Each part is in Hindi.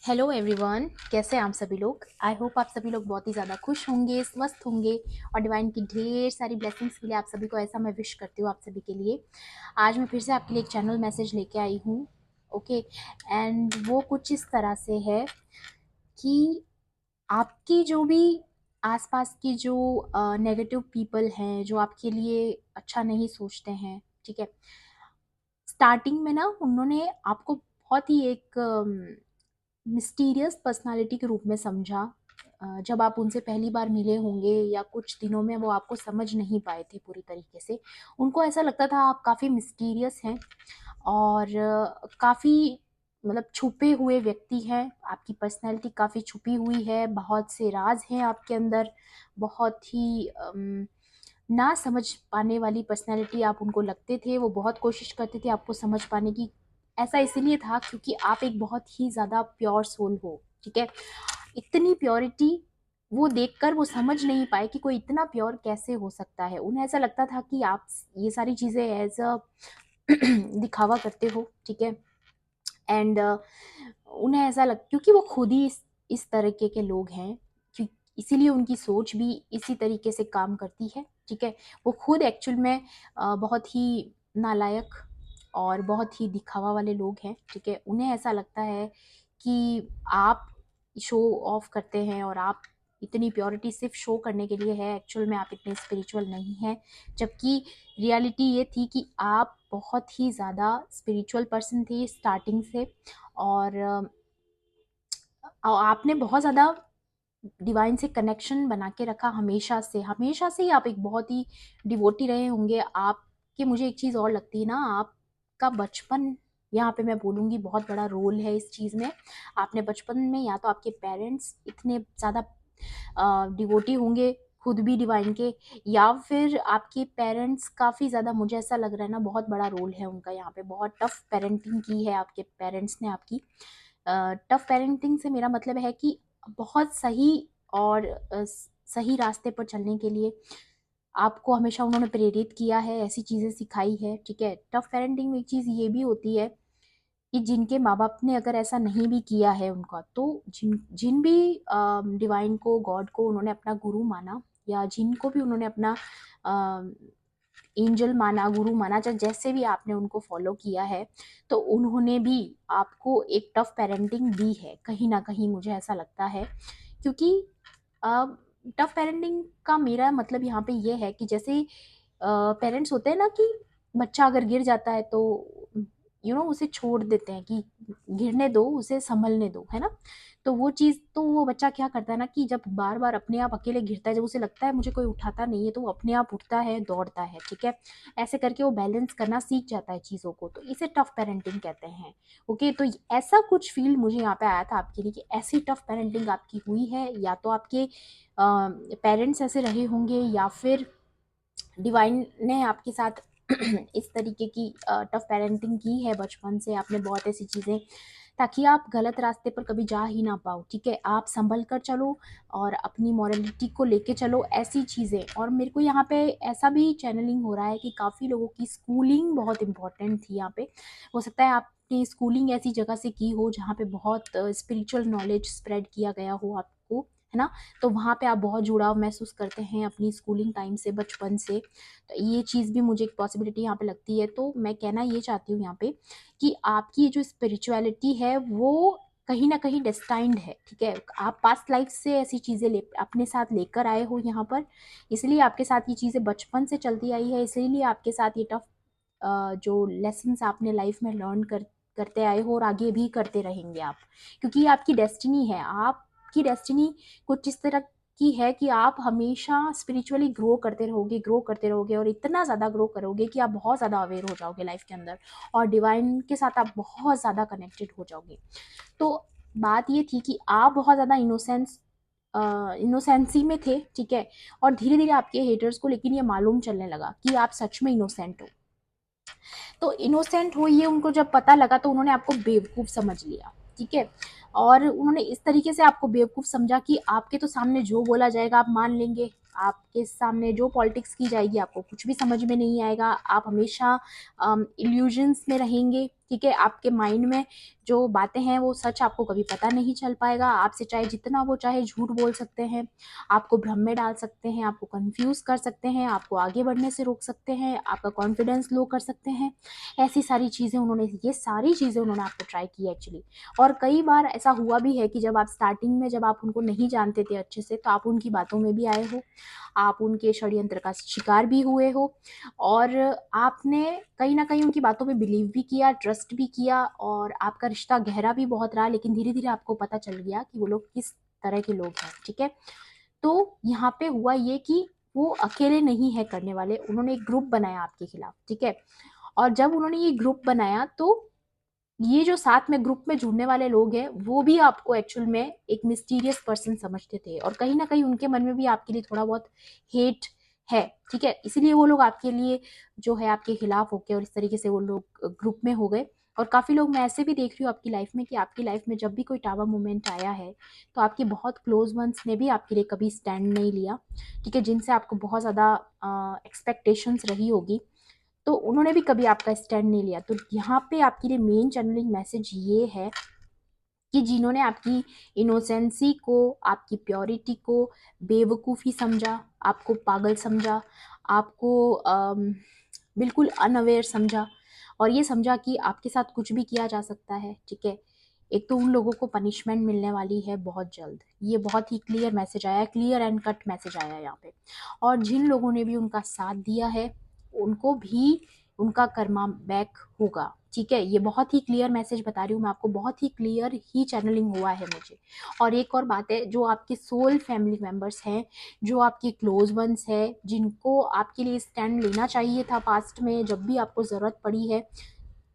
हेलो एवरीवन, कैसे हैं आप सभी लोग। आई होप आप सभी लोग बहुत ही ज़्यादा खुश होंगे, स्वस्थ होंगे और डिवाइन की ढेर सारी ब्लेसिंग्स के लिए आप सभी को ऐसा मैं विश करती हूँ आप सभी के लिए। आज मैं फिर से आपके लिए एक चैनल मैसेज लेके आई हूँ। ओके, एंड वो कुछ इस तरह से है कि आपकी जो भी आसपास की जो नेगेटिव पीपल हैं, जो आपके लिए अच्छा नहीं सोचते हैं, ठीक है। स्टार्टिंग में ना उन्होंने आपको बहुत ही एक मिस्टीरियस पर्सनालिटी के रूप में समझा। जब आप उनसे पहली बार मिले होंगे या कुछ दिनों में वो आपको समझ नहीं पाए थे पूरी तरीके से। उनको ऐसा लगता था आप काफ़ी मिस्टीरियस हैं और काफ़ी मतलब छुपे हुए व्यक्ति हैं। आपकी पर्सनैलिटी काफ़ी छुपी हुई है, बहुत से राज हैं आपके अंदर। बहुत ही ना समझ पाने वाली पर्सनैलिटी आप उनको लगते थे। वो बहुत कोशिश करते थे आपको समझ पाने की। ऐसा इसीलिए था क्योंकि आप एक बहुत ही ज़्यादा प्योर सोल हो, ठीक है। इतनी प्योरिटी वो देखकर वो समझ नहीं पाए कि कोई इतना प्योर कैसे हो सकता है। उन्हें ऐसा लगता था कि आप ये सारी चीज़ें एज अ दिखावा करते हो, ठीक है। एंड उन्हें ऐसा लग क्योंकि वो खुद ही इस तरीके के लोग हैं, क्यों इसीलिए उनकी सोच भी इसी तरीके से काम करती है, ठीक है। वो खुद एक्चुअल में बहुत ही नालायक और बहुत ही दिखावा वाले लोग हैं, ठीक है। उन्हें ऐसा लगता है कि आप शो ऑफ करते हैं और आप इतनी प्योरिटी सिर्फ शो करने के लिए है, एक्चुअल में आप इतने स्पिरिचुअल नहीं हैं। जबकि रियलिटी ये थी कि आप बहुत ही ज़्यादा स्पिरिचुअल पर्सन थे स्टार्टिंग से। और आपने बहुत ज़्यादा डिवाइन से कनेक्शन बना के रखा हमेशा से ही आप एक बहुत ही डिवोटी रहे होंगे। आपके मुझे एक चीज़ और लगती है ना, आपका बचपन, यहाँ पे मैं बोलूँगी बहुत बड़ा रोल है इस चीज़ में। आपने बचपन में या तो आपके पेरेंट्स इतने ज़्यादा डिवोटी होंगे, खुद भी डिवाइन के, या फिर आपके पेरेंट्स काफ़ी ज़्यादा, मुझे ऐसा लग रहा है ना, बहुत बड़ा रोल है उनका यहाँ पे। बहुत टफ पेरेंटिंग की है आपके पेरेंट्स ने आपकी। टफ पेरेंटिंग से मेरा मतलब है कि बहुत सही और सही रास्ते पर चलने के लिए आपको हमेशा उन्होंने प्रेरित किया है, ऐसी चीज़ें सिखाई है, ठीक है। टफ पेरेंटिंग में एक चीज़ ये भी होती है कि जिनके माँ बाप ने अगर ऐसा नहीं भी किया है उनका, तो जिन जिन भी डिवाइन को, गॉड को उन्होंने अपना गुरु माना, या जिनको भी उन्होंने अपना एंजल माना, गुरु माना, चाहे जैसे भी आपने उनको फॉलो किया है, तो उन्होंने भी आपको एक टफ पेरेंटिंग दी है कहीं ना कहीं, मुझे ऐसा लगता है। क्योंकि टफ पेरेंटिंग का मेरा मतलब यहाँ पे ये है कि जैसे पेरेंट्स होते हैं ना कि बच्चा अगर गिर जाता है तो उसे छोड़ देते हैं कि गिरने दो, उसे संभलने दो, है ना। तो वो चीज़, तो वो बच्चा क्या करता है ना कि जब बार बार अपने आप अकेले गिरता है, जब उसे लगता है मुझे कोई उठाता नहीं है, तो वो अपने आप उठता है, दौड़ता है, ठीक है। ऐसे करके वो बैलेंस करना सीख जाता है चीज़ों को, तो इसे टफ पेरेंटिंग कहते हैं। ओके, तो ऐसा कुछ फील मुझे यहाँ पे आया था आपके लिए कि ऐसी टफ पेरेंटिंग आपकी हुई है, या तो आपके पेरेंट्स ऐसे रहे होंगे, या फिर डिवाइन ने आपके साथ इस तरीके की टफ पेरेंटिंग की है बचपन से। आपने बहुत ऐसी चीज़ें, ताकि आप गलत रास्ते पर कभी जा ही ना पाओ, ठीक है। आप संभल कर चलो और अपनी मॉरलिटी को लेके चलो, ऐसी चीज़ें। और मेरे को यहाँ पे ऐसा भी चैनलिंग हो रहा है कि काफ़ी लोगों की स्कूलिंग बहुत इंपॉर्टेंट थी यहाँ पे। हो सकता है आपने स्कूलिंग ऐसी जगह से की हो जहाँ पे बहुत स्पिरिचुअल नॉलेज स्प्रेड किया गया हो आपको, है ना। तो वहाँ पे आप बहुत जुड़ाव महसूस करते हैं अपनी स्कूलिंग टाइम से, बचपन से। तो ये चीज़ भी मुझे एक पॉसिबिलिटी यहाँ पे लगती है। तो मैं कहना ये चाहती हूँ यहाँ पे कि आपकी जो स्पिरिचुअलिटी है वो कहीं न कहीं डेस्टाइन्ड है, ठीक है। आप पास्ट लाइफ से ऐसी चीज़ें ले अपने साथ लेकर आए हो यहाँ पर, इसलिए आपके साथ ये चीज़ें बचपन से चलती आई है, इसीलिए आपके साथ ये टफ जो लेसन्स आपने लाइफ में लर्न करते आए हो और आगे भी करते रहेंगे आप। क्योंकि ये आपकी डेस्टिनी है। आपकी डेस्टिनी कुछ इस तरह की है कि आप हमेशा स्पिरिचुअली ग्रो करते रहोगे और इतना ज़्यादा ग्रो करोगे कि आप बहुत ज़्यादा अवेयर हो जाओगे लाइफ के अंदर, और डिवाइन के साथ आप बहुत ज़्यादा कनेक्टेड हो जाओगे। तो बात ये थी कि आप बहुत ज़्यादा इनोसेंसी में थे, ठीक है। और धीरे धीरे आपके हेटर्स को लेकिन ये मालूम चलने लगा कि आप सच में इनोसेंट हो। तो इनोसेंट हो ये उनको जब पता लगा, तो उन्होंने आपको बेवकूफ़ समझ लिया, ठीक है। और उन्होंने इस तरीके से आपको बेवकूफ़ समझा कि आपके तो सामने जो बोला जाएगा आप मान लेंगे, आपके सामने जो पॉलिटिक्स की जाएगी आपको कुछ भी समझ में नहीं आएगा, आप हमेशा इल्यूजन्स में रहेंगे, ठीक है। आपके माइंड में जो बातें हैं वो सच आपको कभी पता नहीं चल पाएगा। आपसे चाहे जितना वो चाहे झूठ बोल सकते हैं, आपको भ्रम में डाल सकते हैं, आपको कंफ्यूज कर सकते हैं, आपको आगे बढ़ने से रोक सकते हैं, आपका कॉन्फिडेंस लो कर सकते हैं। ऐसी सारी चीज़ें उन्होंने, ये सारी चीज़ें उन्होंने आपको ट्राई की एक्चुअली। और कई बार ऐसा हुआ भी है कि जब आप स्टार्टिंग में, जब आप उनको नहीं जानते थे अच्छे से, तो आप उनकी बातों में भी आए हो, आप उनके षड्यंत्र का शिकार भी हुए हो, और आपने कहीं ना कहीं उनकी बातों पे बिलीव भी किया, ट्रस्ट भी किया, और आपका रिश्ता गहरा भी बहुत रहा। लेकिन धीरे धीरे आपको पता चल गया कि वो लोग किस तरह के लोग हैं, ठीक है। तो यहाँ पे हुआ ये कि वो अकेले नहीं है करने वाले, उन्होंने एक ग्रुप बनाया आपके खिलाफ, ठीक है। और जब उन्होंने ये ग्रुप बनाया, तो ये जो साथ में ग्रुप में जुड़ने वाले लोग हैं, वो भी आपको एक्चुअल में एक मिस्टीरियस पर्सन समझते थे, और कहीं ना कहीं उनके मन में भी आपके लिए थोड़ा बहुत हेट है, ठीक है। इसीलिए वो लोग आपके लिए जो है आपके खिलाफ होके, और इस तरीके से वो लोग ग्रुप में हो गए। और काफ़ी लोग मैं ऐसे भी देख रही हूँ आपकी लाइफ में, कि आपकी लाइफ में जब भी कोई टावर मोमेंट आया है, तो आपके बहुत क्लोज वंस ने भी आपके लिए कभी स्टैंड नहीं लिया, ठीक है। जिनसे आपको बहुत ज़्यादा एक्सपेक्टेशंस रही होगी, तो उन्होंने भी कभी आपका स्टैंड नहीं लिया। तो यहाँ पे आपके लिए मेन चैनलिंग मैसेज ये है कि जिन्होंने आपकी इनोसेंसी को, आपकी प्योरिटी को बेवकूफ़ी समझा, आपको पागल समझा, आपको बिल्कुल अनअवेयर समझा, और ये समझा कि आपके साथ कुछ भी किया जा सकता है, ठीक है। एक तो उन लोगों को पनिशमेंट मिलने वाली है बहुत जल्द। ये बहुत ही क्लियर मैसेज आया, क्लियर एंड कट मैसेज आया यहाँ पे। और जिन लोगों ने भी उनका साथ दिया है, उनको भी उनका कर्मा बैक होगा, ठीक है। ये बहुत ही क्लियर मैसेज बता रही हूँ मैं आपको, बहुत ही क्लियर ही चैनलिंग हुआ है मुझे। और एक और बात है, जो आपके सोल फैमिली मेंबर्स हैं, जो आपके क्लोज वंस हैं, जिनको आपके लिए स्टैंड लेना चाहिए था पास्ट में, जब भी आपको ज़रूरत पड़ी है,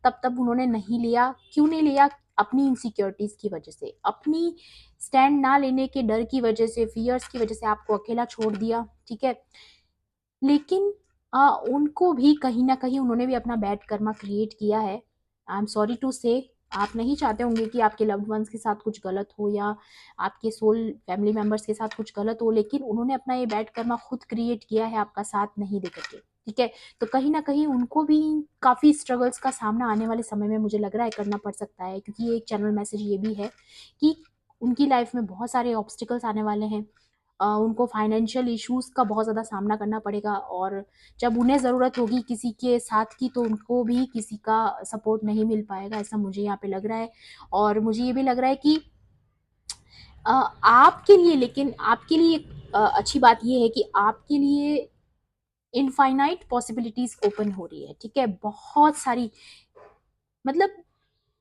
तब तब उन्होंने नहीं लिया। क्यों नहीं लिया? अपनी इनसिक्योरिटीज़ की वजह से, अपनी स्टैंड ना लेने के डर की वजह से, फियर्स की वजह से आपको अकेला छोड़ दिया, ठीक है। लेकिन उनको भी कहीं न कहीं उन्होंने भी अपना बैड कर्मा क्रिएट किया है। आई एम सॉरी टू से, आप नहीं चाहते होंगे कि आपके लव्ड वन्स के साथ कुछ गलत हो, या आपके सोल फैमिली मेंबर्स के साथ कुछ गलत हो, लेकिन उन्होंने अपना ये बैड कर्मा खुद क्रिएट किया है आपका साथ नहीं देकर के, ठीक है। तो कहीं न कहीं उनको भी काफ़ी स्ट्रगल्स का सामना आने वाले समय में मुझे लग रहा है करना पड़ सकता है, क्योंकि ये एक चैनल मैसेज ये भी है कि उनकी लाइफ में बहुत सारे ऑब्स्टिकल्स आने वाले हैं। उनको फाइनेंशियल इश्यूज़ का बहुत ज़्यादा सामना करना पड़ेगा, और जब उन्हें ज़रूरत होगी किसी के साथ की, तो उनको भी किसी का सपोर्ट नहीं मिल पाएगा, ऐसा मुझे यहाँ पे लग रहा है। और मुझे ये भी लग रहा है कि आपके लिए, लेकिन आपके लिए अच्छी बात ये है कि आपके लिए इनफाइनाइट पॉसिबिलिटीज़ ओपन हो रही है, ठीक है। बहुत सारी, मतलब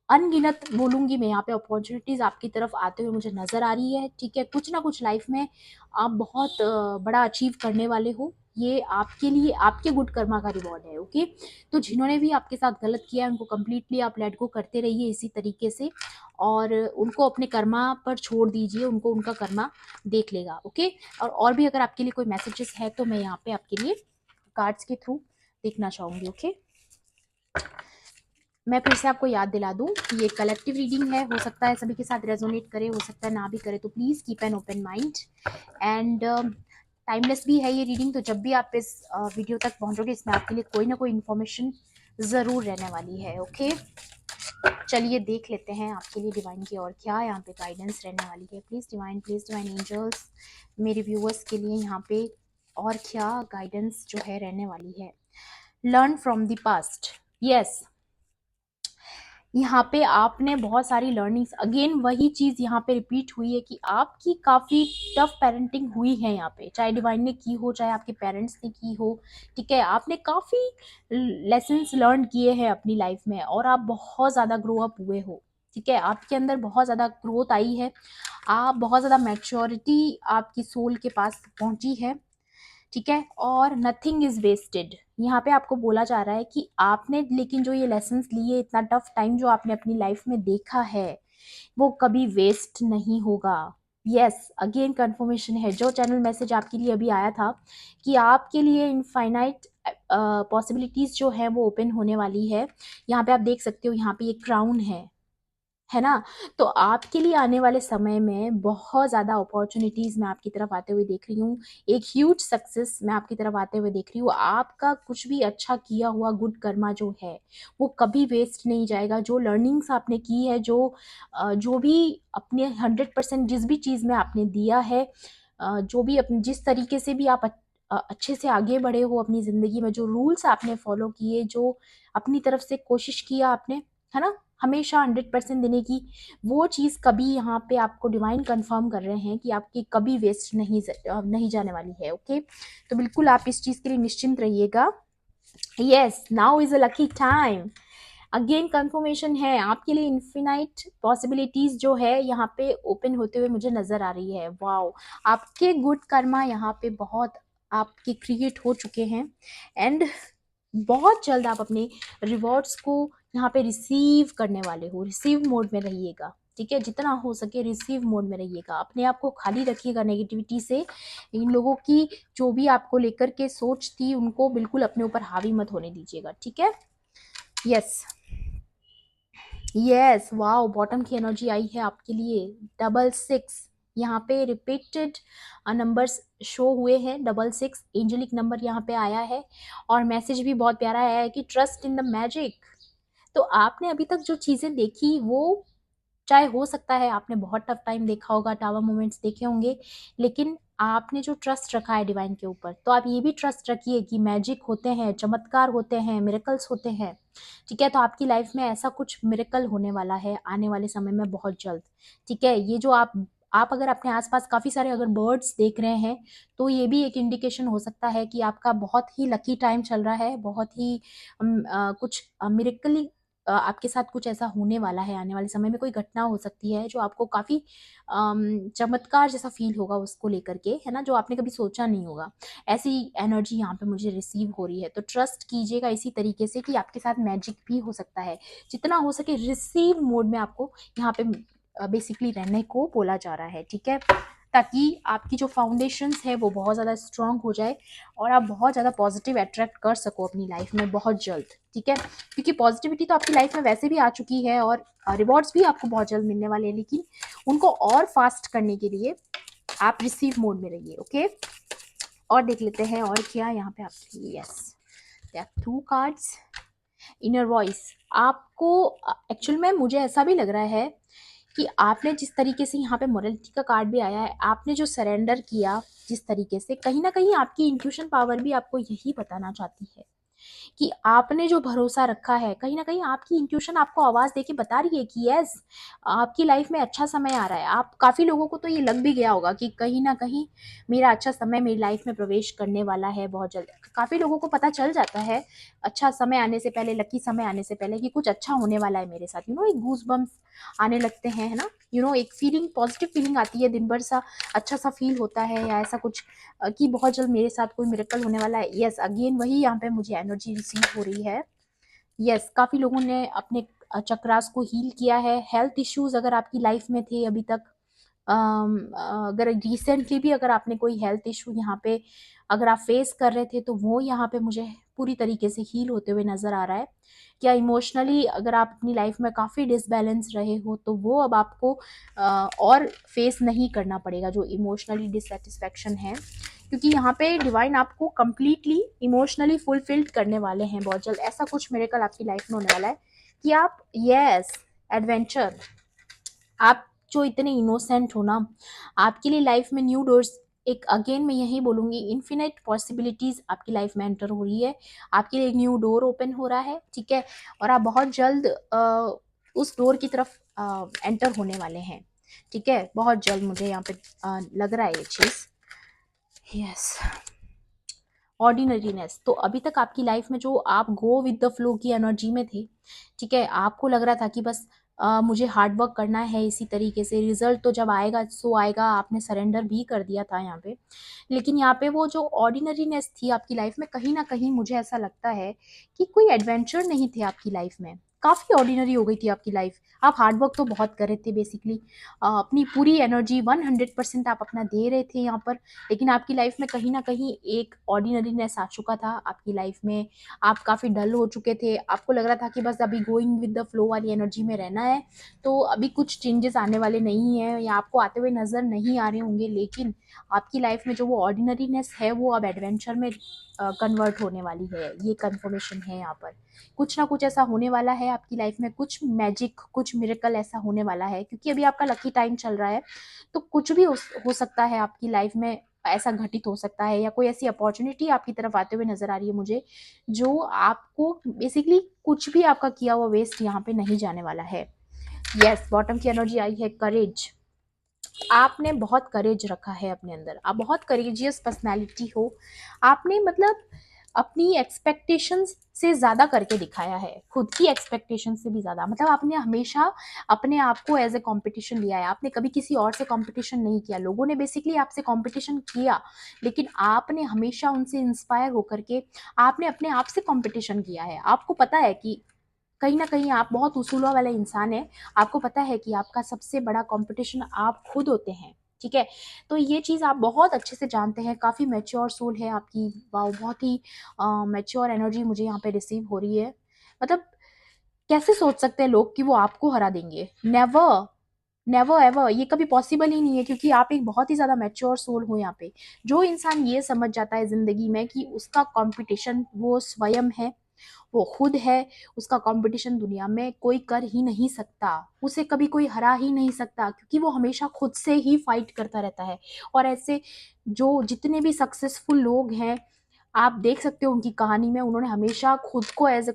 अनगिनत बोलूँगी मैं यहाँ पे, अपॉर्चुनिटीज़ आपकी तरफ आते हुए मुझे नज़र आ रही है, ठीक है। कुछ ना कुछ लाइफ में आप बहुत बड़ा अचीव करने वाले हो। ये आपके लिए आपके गुड कर्मा का रिवॉर्ड है, ओके। तो जिन्होंने भी आपके साथ गलत किया है, उनको कंप्लीटली आप लेट गो करते रहिए इसी तरीके से, और उनको अपने कर्मा पर छोड़ दीजिए, उनको उनका कर्मा देख लेगा, ओके। और भी अगर आपके लिए कोई मैसेजेस है, तो मैं यहाँ पे आपके लिए कार्ड्स के थ्रू देखना चाहूँगी, ओके। मैं फिर से आपको याद दिला दूं कि ये कलेक्टिव रीडिंग है, हो सकता है सभी के साथ रेजोनेट करे, हो सकता है ना भी करे, तो please keep an open mind. And timeless भी है ये रीडिंग, तो जब भी आप इस वीडियो तक पहुंचोगे, इसमें आपके लिए कोई ना कोई इन्फॉर्मेशन ज़रूर रहने वाली है, ओके। चलिए देख लेते हैं आपके लिए डिवाइन की और क्या यहाँ पे गाइडेंस रहने वाली है। प्लीज़ डिवाइन एंजल्स, मेरे व्यूअर्स के लिए यहाँ पे और क्या गाइडेंस जो है रहने वाली है। Learn from the past, yes. यहाँ पे आपने बहुत सारी लर्निंग्स, अगेन वही चीज़ यहाँ पे रिपीट हुई है कि आपकी काफ़ी टफ पेरेंटिंग हुई है यहाँ पे, चाहे डिवाइन ने की हो, चाहे आपके पेरेंट्स ने की हो, ठीक है। आपने काफ़ी लेसन्स लर्न किए हैं अपनी लाइफ में, और आप बहुत ज़्यादा ग्रो अप हुए हो, ठीक है। आपके अंदर बहुत ज़्यादा ग्रोथ आई है, आप बहुत ज़्यादा मैच्योरिटी आपकी सोल के पास पहुँची है, ठीक है। और नथिंग इज वेस्टेड, यहाँ पे आपको बोला जा रहा है कि आपने, लेकिन जो ये लेसन्स लिए, इतना टफ टाइम जो आपने अपनी लाइफ में देखा है, वो कभी वेस्ट नहीं होगा। यस, अगेन कंफर्मेशन है, जो चैनल मैसेज आपके लिए अभी आया था कि आपके लिए इनफाइनाइट पॉसिबिलिटीज जो है वो ओपन होने वाली है। यहाँ पे आप देख सकते हो, यहाँ पे ये क्राउन है, है ना? तो आपके लिए आने वाले समय में बहुत ज़्यादा अपॉर्च्युनिटीज़ मैं आपकी तरफ आते हुए देख रही हूँ। एक ह्यूज सक्सेस मैं आपकी तरफ आते हुए देख रही हूँ। आपका कुछ भी अच्छा किया हुआ गुड कर्मा जो है, वो कभी वेस्ट नहीं जाएगा। जो लर्निंग्स आपने की है, जो भी अपने 100% जिस भी चीज़ में आपने दिया है, जो भी अपनी जिस तरीके से भी आप अच्छे से आगे बढ़े हो अपनी ज़िंदगी में, जो रूल्स आपने फ़ॉलो किए, जो अपनी तरफ से कोशिश किया आपने, है ना? हमेशा 100% देने की, वो चीज़ कभी यहाँ पे आपको डिवाइन कंफर्म कर रहे हैं कि आपकी कभी वेस्ट नहीं जाने वाली है, ओके? तो बिल्कुल आप इस चीज़ के लिए निश्चिंत रहिएगा। Yes, now is a lucky time. Again confirmation है आपके लिए, इन्फिनाइट पॉसिबिलिटीज जो है यहाँ पे ओपन होते हुए मुझे नजर आ रही है। वाओ, आपके गुड कर्मा यहाँ पे बहुत आपके क्रिएट हो चुके हैं, एंड बहुत जल्द आप अपने रिवॉर्ड्स को यहाँ पे रिसीव करने वाले हो। रिसीव मोड में रहिएगा, ठीक है? जितना हो सके रिसीव मोड में रहिएगा। अपने आप को खाली रखिएगा नेगेटिविटी से। इन लोगों की जो भी आपको लेकर के सोच थी, उनको बिल्कुल अपने ऊपर हावी मत होने दीजिएगा, ठीक है? यस, यस, वाओ, बॉटम की एनर्जी आई है आपके लिए। 66 यहाँ पे रिपीटेड नंबर्स शो हुए हैं। 66 एंजेलिक नंबर यहाँ पे आया है, और मैसेज भी बहुत प्यारा आया है कि ट्रस्ट इन द मैजिक। तो आपने अभी तक जो चीज़ें देखी, वो चाहे हो सकता है आपने बहुत टफ टाइम देखा होगा, टावर मोमेंट्स देखे होंगे, लेकिन आपने जो ट्रस्ट रखा है डिवाइन के ऊपर, तो आप ये भी ट्रस्ट रखिए कि मैजिक होते हैं, चमत्कार होते हैं, मिरेकल्स होते हैं, ठीक है? तो आपकी लाइफ में ऐसा कुछ मिरेकल होने वाला है आने वाले समय में बहुत जल्द, ठीक है? ये जो आप अगर अपने आसपास काफ़ी सारे अगर बर्ड्स देख रहे हैं, तो ये भी एक इंडिकेशन हो सकता है कि आपका बहुत ही लकी टाइम चल रहा है, बहुत ही कुछ मिरेकली आपके साथ कुछ ऐसा होने वाला है। आने वाले समय में कोई घटना हो सकती है जो आपको काफ़ी चमत्कार जैसा फील होगा उसको लेकर के, है ना? जो आपने कभी सोचा नहीं होगा। ऐसी एनर्जी यहाँ पे मुझे रिसीव हो रही है। तो ट्रस्ट कीजिएगा इसी तरीके से कि आपके साथ मैजिक भी हो सकता है। जितना हो सके रिसीव मोड में आपको यहाँ पे बेसिकली रहने को बोला जा रहा है, ठीक है? ताकि आपकी जो फाउंडेशंस है वो बहुत ज़्यादा स्ट्रांग हो जाए, और आप बहुत ज़्यादा पॉजिटिव अट्रैक्ट कर सको अपनी लाइफ में बहुत जल्द, ठीक है? क्योंकि पॉजिटिविटी तो आपकी लाइफ में वैसे भी आ चुकी है, और रिवॉर्ड्स भी आपको बहुत जल्द मिलने वाले हैं, लेकिन उनको और फास्ट करने के लिए आप रिसीव मोड में रहिए, ओके? और देख लेते हैं और क्या यहाँ पे आपके लिए। Yes, to cards, inner voice. आपको एक्चुअल में मुझे ऐसा भी लग रहा है कि आपने जिस तरीके से, यहाँ पे मोरालिटी का कार्ड भी आया है, आपने जो सरेंडर किया जिस तरीके से, कहीं ना कहीं आपकी इंट्यूशन पावर भी आपको यही बताना चाहती है कि आपने जो भरोसा रखा है, कहीं ना कहीं आपकी इंट्यूशन आपको आवाज देके बता रही है कि यस, आपकी लाइफ में अच्छा समय आ रहा है। आप काफी लोगों को तो ये लग भी गया होगा कि कहीं ना कहीं मेरा अच्छा समय मेरी लाइफ में प्रवेश करने वाला है बहुत जल्द। काफी लोगों को पता चल जाता है अच्छा समय आने से पहले, लकी समय आने से पहले, कि कुछ अच्छा होने वाला है मेरे साथ। एक गूज बम्स आने लगते हैं, है ना? एक फीलिंग, पॉजिटिव फीलिंग आती है, दिन भर सा अच्छा सा फील होता है, या ऐसा कुछ कि बहुत जल्द मेरे साथ कोई मिरेकल होने वाला है। यस, अगेन वही यहाँ पे मुझे एनर्जी रिसीव हो रही है। यस, काफ़ी लोगों ने अपने चक्रास को हील किया है। हेल्थ इश्यूज अगर आपकी लाइफ में थे अभी तक, अगर रिसेंटली भी अगर आपने कोई हेल्थ इशू यहाँ पे अगर आप फेस कर रहे थे, तो वो यहाँ पे मुझे पूरी तरीके से हील होते हुए नज़र आ रहा है। क्या इमोशनली अगर आप अपनी लाइफ में काफ़ी डिसबैलेंस रहे हो, तो वो अब आपको और फेस नहीं करना पड़ेगा, जो इमोशनली डिससेटिस्फैक्शन है, क्योंकि यहाँ पे डिवाइन आपको कंप्लीटली इमोशनली फुलफिल्ड करने वाले हैं बहुत जल्द। ऐसा कुछ मिरेकल आपकी लाइफ में होने वाला है कि आप, यस, एडवेंचर, आप जो इतने इनोसेंट हो ना, आपके लिए लाइफ में न्यू डोर्स, एक अगेन मैं यही बोलूंगी, इन्फिनिट पॉसिबिलिटीज आपकी लाइफ में एंटर हो रही है। आपके लिए एक न्यू डोर ओपन हो रहा है, ठीक है? और आप बहुत जल्द उस डोर की तरफ एंटर होने वाले हैं, ठीक है? बहुत जल्द मुझे यहाँ पे लग रहा है ये चीज़। Yes, ordinariness. तो अभी तक आपकी लाइफ में जो आप गो विद द फ्लो की एनर्जी में थे, ठीक है, आपको लग रहा था कि बस मुझे हार्ड वर्क करना है, इसी तरीके से रिजल्ट तो जब आएगा सो आएगा, आपने सरेंडर भी कर दिया था यहाँ पे। लेकिन यहाँ पे वो जो ऑर्डिनरीनेस थी आपकी लाइफ में, कहीं ना कहीं मुझे ऐसा लगता है कि कोई एडवेंचर नहीं थे आपकी लाइफ में। काफ़ी ऑर्डिनरी हो गई थी आपकी लाइफ। आप हार्ड वर्क तो बहुत कर रहे थे बेसिकली, अपनी पूरी एनर्जी 100% आप अपना दे रहे थे यहाँ पर, लेकिन आपकी लाइफ में कहीं ना कहीं एक ऑर्डिनरीनेस आ चुका था आपकी लाइफ में। आप काफ़ी डल हो चुके थे, आपको लग रहा था कि बस अभी गोइंग विद द फ्लो वाली एनर्जी में रहना है, तो अभी कुछ चेंजेस आने वाले नहीं हैं या आपको आते हुए नज़र नहीं आ रहे होंगे, लेकिन आपकी लाइफ में जो वो ऑर्डिनरीनेस है वो अब एडवेंचर में कन्वर्ट होने वाली है। ये कन्फर्मेशन है यहाँ पर। कुछ ना कुछ ऐसा होने वाला है आपकी लाइफ में, कुछ मैजिक, कुछ मिरेकल ऐसा होने वाला है, क्योंकि अभी आपका लकी टाइम चल रहा है। तो कुछ भी हो सकता है आपकी लाइफ में, ऐसा घटित हो सकता है, या कोई ऐसी अपॉर्चुनिटी आपकी तरफ आते हुए नजर आ रही है मुझे, जो आपको बेसिकली कुछ भी आपका किया हुआ वेस्ट यहाँ पे नहीं जाने वाला है। यस, बॉटम की एनर्जी आई है करेज। आपने बहुत करेज रखा है अपने अंदर, आप बहुत करेजियस पर्सनैलिटी हो। आपने मतलब अपनी एक्सपेक्टेशंस से ज़्यादा करके दिखाया है, खुद की एक्सपेक्टेशन से भी ज़्यादा। मतलब आपने हमेशा अपने आप को एज ए कंपटीशन लिया है, आपने कभी किसी और से कंपटीशन नहीं किया। लोगों ने बेसिकली आपसे कंपटीशन किया, लेकिन आपने हमेशा उनसे इंस्पायर होकर के आपने अपने आप से कंपटीशन किया है। आपको पता है कि कहीं ना कहीं आप बहुत उसूलों वाले इंसान हैं। आपको पता है कि आपका सबसे बड़ा कंपटीशन आप खुद होते हैं, ठीक है। तो ये चीज़ आप बहुत अच्छे से जानते हैं। काफ़ी मैच्योर सोल है आपकी। वाह, बहुत ही मैच्योर एनर्जी मुझे यहाँ पे रिसीव हो रही है। मतलब कैसे सोच सकते हैं लोग कि वो आपको हरा देंगे? नेवर, नेवर एवर, ये कभी पॉसिबल ही नहीं है, क्योंकि आप एक बहुत ही ज़्यादा मैच्योर सोल हो यहाँ पे। जो इंसान ये समझ जाता है ज़िंदगी में कि उसका कंपटीशन वो स्वयं है, वो खुद है, उसका कंपटीशन दुनिया में कोई कर ही नहीं सकता, उसे कभी कोई हरा ही नहीं सकता, क्योंकि वो हमेशा खुद से ही फाइट करता रहता है। और ऐसे जो जितने भी सक्सेसफुल लोग हैं, आप देख सकते हो उनकी कहानी में, उन्होंने हमेशा खुद को एज ए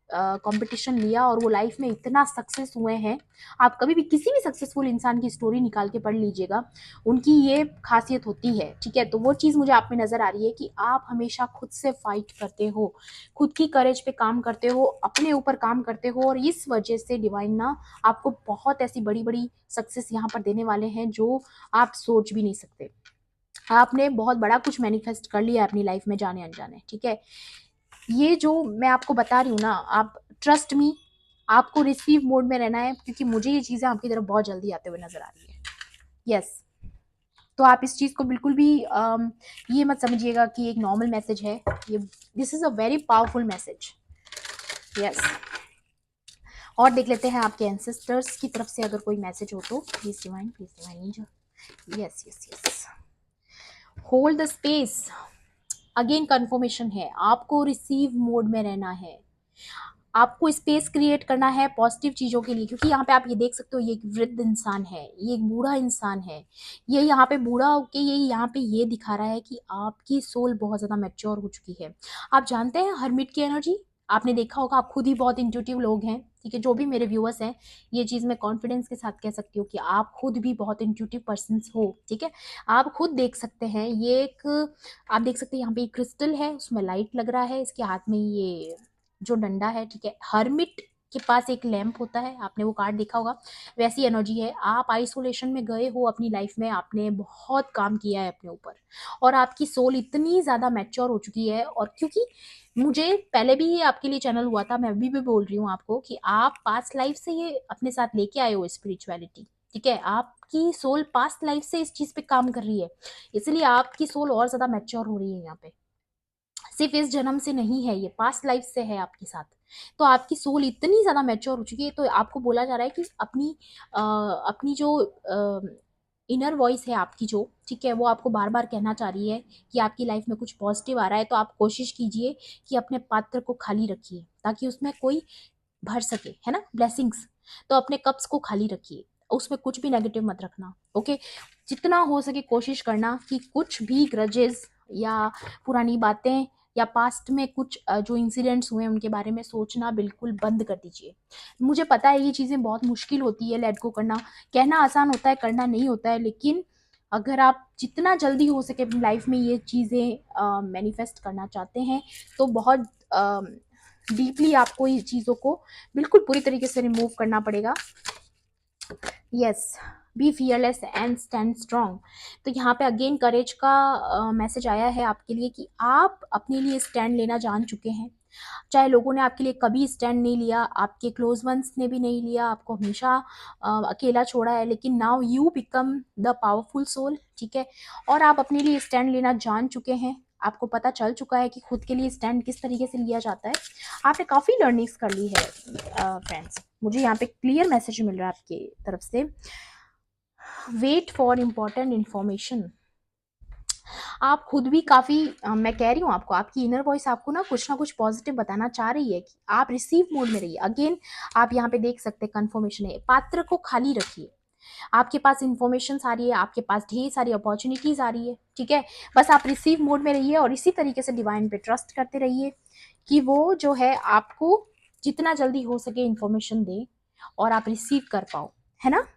कंपटीशन लिया और वो लाइफ में इतना सक्सेस हुए हैं। आप कभी भी किसी भी सक्सेसफुल इंसान की स्टोरी निकाल के पढ़ लीजिएगा, उनकी ये खासियत होती है, ठीक है। तो वो चीज़ मुझे आप में नज़र आ रही है कि आप हमेशा खुद से फाइट करते हो, खुद की करेज पे काम करते हो, अपने ऊपर काम करते हो, और इस वजह से डिवाइन ना आपको बहुत ऐसी बड़ी बड़ी सक्सेस यहाँ पर देने वाले हैं जो आप सोच भी नहीं सकते। आपने बहुत बड़ा कुछ मैनिफेस्ट कर लिया अपनी लाइफ में जाने अनजाने, ठीक है। ये जो मैं आपको बता रही हूँ ना, आप ट्रस्ट मी, आपको रिसीव मोड में रहना है, क्योंकि मुझे ये चीज़ें आपकी तरफ बहुत जल्दी आते हुए नजर आ रही है। यस, तो आप इस चीज़ को बिल्कुल भी ये मत समझिएगा कि एक नॉर्मल मैसेज है ये। This is a very powerful message. Yes, और देख लेते हैं आपके एंसेस्टर्स की तरफ से अगर कोई मैसेज हो तो। Please divine, please divine. Yes yes yes, hold the space. Again confirmation है, आपको रिसीव मोड में रहना है, आपको स्पेस क्रिएट करना है पॉजिटिव चीज़ों के लिए, क्योंकि यहाँ पे आप ये देख सकते हो, ये एक वृद्ध इंसान है, ये एक बूढ़ा इंसान है। ये यहाँ पे बूढ़ा होके ये यहाँ पे ये दिखा रहा है कि आपकी सोल बहुत ज़्यादा मैच्योर हो चुकी है। आप जानते हैं हरमिट की एनर्जी, आपने देखा होगा, आप खुद ही बहुत इंट्यूटिव लोग हैं, ठीक है। जो भी मेरे व्यूअर्स हैं, ये चीज़ मैं कॉन्फिडेंस के साथ कह सकती हूँ कि आप खुद भी बहुत इंट्यूटिव पर्सन हो, ठीक है। आप खुद देख सकते हैं, ये एक, आप देख सकते हैं यहाँ पे एक क्रिस्टल है, उसमें लाइट लग रहा है, इसके हाथ में ये जो डंडा है, ठीक है। हर्मिट के पास एक लैंप होता है, आपने वो कार्ड देखा होगा, वैसी एनर्जी है। आप आइसोलेशन में गए हो अपनी लाइफ में, आपने बहुत काम किया है अपने ऊपर, और आपकी सोल इतनी ज़्यादा मैच्योर हो चुकी है। और क्योंकि मुझे पहले भी ये आपके लिए चैनल हुआ था, मैं अभी भी बोल रही हूँ आपको कि आप पास्ट लाइफ से ये अपने साथ लेके आए हो स्पिरिचुअलिटी, ठीक है। आपकी सोल पास्ट लाइफ से इस चीज़ पे काम कर रही है, इसलिए आपकी सोल और ज़्यादा मैच्योर हो रही है यहाँ पे। सिर्फ इस जन्म से नहीं है, ये पास्ट लाइफ से है आपके साथ। तो आपकी सोल इतनी ज़्यादा मैच्योर हो चुकी है, तो आपको बोला जा रहा है कि अपनी जो इनर वॉइस है आपकी जो, ठीक है, वो आपको बार बार कहना चाह रही है कि आपकी लाइफ में कुछ पॉजिटिव आ रहा है। तो आप कोशिश कीजिए कि अपने पात्र को खाली रखिए, ताकि उसमें कोई भर सके, है ना, ब्लेसिंग्स। तो अपने कप्स को खाली रखिए, उसमें कुछ भी नेगेटिव मत रखना, ओके। जितना हो सके कोशिश करना कि कुछ भी ग्रजेस या पुरानी बातें या पास्ट में कुछ जो इंसिडेंट्स हुए हैं उनके बारे में सोचना बिल्कुल बंद कर दीजिए। मुझे पता है ये चीज़ें बहुत मुश्किल होती है लेट गो करना, कहना आसान होता है, करना नहीं होता है, लेकिन अगर आप जितना जल्दी हो सके अपनी लाइफ में ये चीज़ें मैनिफेस्ट करना चाहते हैं, तो बहुत डीपली आपको ये चीज़ों को बिल्कुल पूरी तरीके से रिमूव करना पड़ेगा। Yes, be fearless and stand strong. तो यहाँ पे अगेन करेज का मैसेज आया है आपके लिए कि आप अपने लिए स्टैंड लेना जान चुके हैं, चाहे लोगों ने आपके लिए कभी स्टैंड नहीं लिया, आपके क्लोज वंस ने भी नहीं लिया, आपको हमेशा अकेला छोड़ा है, लेकिन now you become the powerful soul, ठीक है। और आप अपने लिए स्टैंड लेना जान चुके हैं, आपको पता चल चुका है कि खुद के लिए स्टैंड किस तरीके से लिया जाता है। आपने काफ़ी लर्निंग्स कर ली है फ्रेंड्स। मुझे यहाँ पे क्लियर मैसेज मिल रहा है आपकी तरफ से, वेट फॉर इम्पोर्टेंट इन्फॉर्मेशन। आप खुद भी काफ़ी मैं कह रही हूँ आपको, आपकी इनर वॉइस आपको ना कुछ पॉजिटिव बताना चाह रही है कि आप रिसीव मोड में रहिए। अगेन आप यहाँ पे देख सकते हैं कन्फर्मेशन है, पात्र को खाली रखिए। आपके पास इंफॉर्मेशन आ रही है, आपके पास ढेर सारी अपॉर्चुनिटीज आ रही है, ठीक है। बस आप रिसीव मोड में रहिए और इसी तरीके से डिवाइन पे ट्रस्ट करते रहिए कि वो जो है आपको जितना जल्दी हो सके इंफॉर्मेशन दे और आप रिसीव कर पाओ, है ना।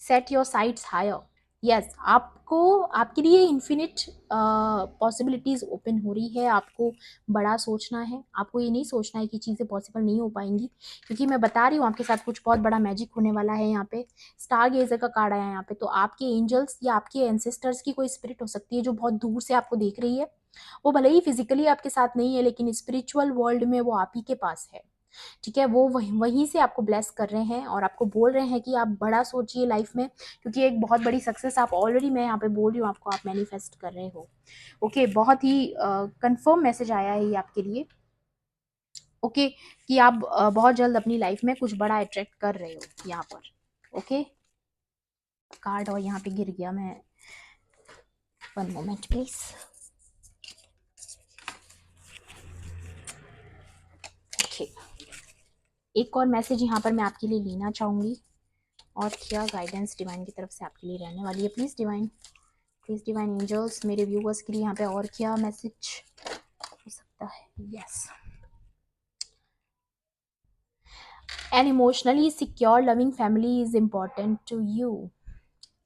Set your sights higher. Yes, आपको आपके लिए इन्फिनिट पॉसिबिलिटीज ओपन हो रही है। आपको बड़ा सोचना है, आपको ये नहीं सोचना है कि चीज़ें पॉसिबल नहीं हो पाएंगी, क्योंकि मैं बता रही हूँ आपके साथ कुछ बहुत बड़ा मैजिक होने वाला है। यहाँ पे स्टार गेजर का कार्ड आया है यहाँ पे, तो आपके एंजल्स या आपके एंसेस्टर्स की कोई स्पिरिट हो सकती है जो बहुत दूर से आपको देख रही है। वो भले ही फिजिकली आपके साथ नहीं है, लेकिन स्पिरिचुअल वर्ल्ड में वो आप ही के पास है, ठीक है। वो वहीं से आपको ब्लेस कर रहे हैं और आपको बोल रहे हैं कि आप बड़ा सोचिए लाइफ में, क्योंकि एक बहुत बड़ी सक्सेस आप ऑलरेडी, मैं यहाँ पे बोल रही हूँ आपको, आप मैनिफेस्ट कर रहे हो। ओके, बहुत ही कंफर्म मैसेज आया है ये आपके लिए। ओके, कि आप बहुत जल्द अपनी लाइफ में कुछ बड़ा अट्रैक्ट कर रहे हो यहाँ पर। ओके, कार्ड और यहाँ पे गिर गया, मैं 1 मोमेंट प्लीज। ओके, एक और मैसेज यहाँ पर मैं आपके लिए लेना चाहूंगी, और क्या गाइडेंस डिवाइन की तरफ से आपके लिए रहने वाली है। प्लीज डिवाइन एंजल्स, मेरे व्यूअर्स के लिए यहाँ पे और क्या मैसेज हो सकता है। Yes, an emotionally secure loving family is important to you.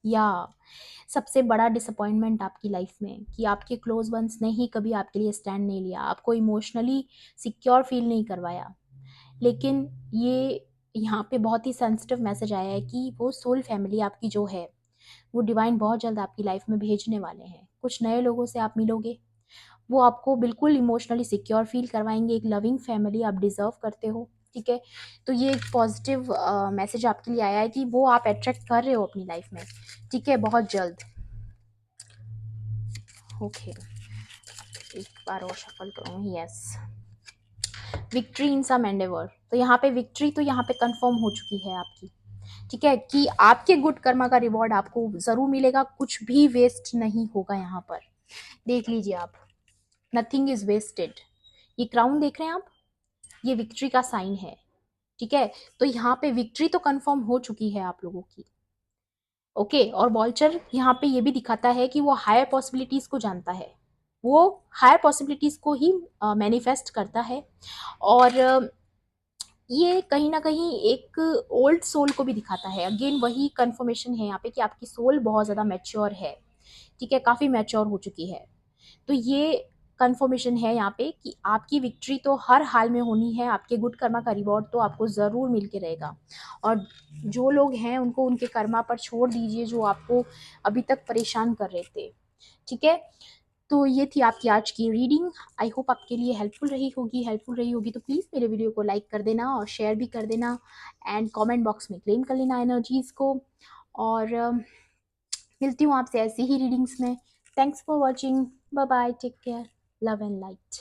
या सबसे बड़ा डिसअपॉइंटमेंट आपकी लाइफ में कि आपके क्लोज वंस ने ही कभी आपके लिए स्टैंड नहीं लिया, आपको इमोशनली सिक्योर फील नहीं करवाया। लेकिन ये यहाँ पे बहुत ही सेंसिटिव मैसेज आया है कि वो सोल फैमिली आपकी जो है, वो डिवाइन बहुत जल्द आपकी लाइफ में भेजने वाले हैं। कुछ नए लोगों से आप मिलोगे, वो आपको बिल्कुल इमोशनली सिक्योर फील करवाएंगे। एक लविंग फैमिली आप डिजर्व करते हो, ठीक है। तो ये एक पॉजिटिव मैसेज आपके लिए आया है कि वो आप अट्रैक्ट कर रहे हो अपनी लाइफ में, ठीक है, बहुत जल्द। ओके, एक बार और शफल करूँ। Yes, victory in some endeavour, तो यहाँ पे विक्ट्री तो यहाँ पे कंफर्म हो चुकी है आपकी, ठीक है, कि आपके गुड कर्मा का रिवॉर्ड आपको जरूर मिलेगा। कुछ भी वेस्ट नहीं होगा यहाँ पर, देख लीजिए आप, नथिंग इज वेस्टेड। ये क्राउन देख रहे हैं आप, ये विक्ट्री का साइन है, ठीक है। तो यहाँ पे विक्ट्री तो कंफर्म हो चुकी है आप लोगों की। ओके, और वॉल्चर यहाँ पे ये भी दिखाता है कि वो हायर पॉसिबिलिटीज को जानता है, वो हायर पॉसिबिलिटीज को ही मैनिफेस्ट करता है। और ये कहीं ना कहीं एक ओल्ड सोल को भी दिखाता है। अगेन वही कंफर्मेशन है यहाँ पे कि आपकी सोल बहुत ज़्यादा मैच्योर है, ठीक है, काफ़ी मैच्योर हो चुकी है। तो ये कंफर्मेशन है यहाँ पे कि आपकी विक्ट्री तो हर हाल में होनी है, आपके गुड कर्मा का रिवॉर्ड तो आपको ज़रूर मिल के रहेगा। और जो लोग हैं उनको उनके कर्मा पर छोड़ दीजिए, जो आपको अभी तक परेशान कर रहे थे, ठीक है। तो ये थी आपकी आज की रीडिंग। आई होप आपके लिए हेल्पफुल रही होगी। तो प्लीज़ मेरे वीडियो को लाइक कर देना और शेयर भी कर देना, एंड कमेंट बॉक्स में क्लेम कर लेना एनर्जीज़ को। और मिलती हूँ आपसे ऐसी ही रीडिंग्स में। Thanks for watching, bye bye, take care, love and light.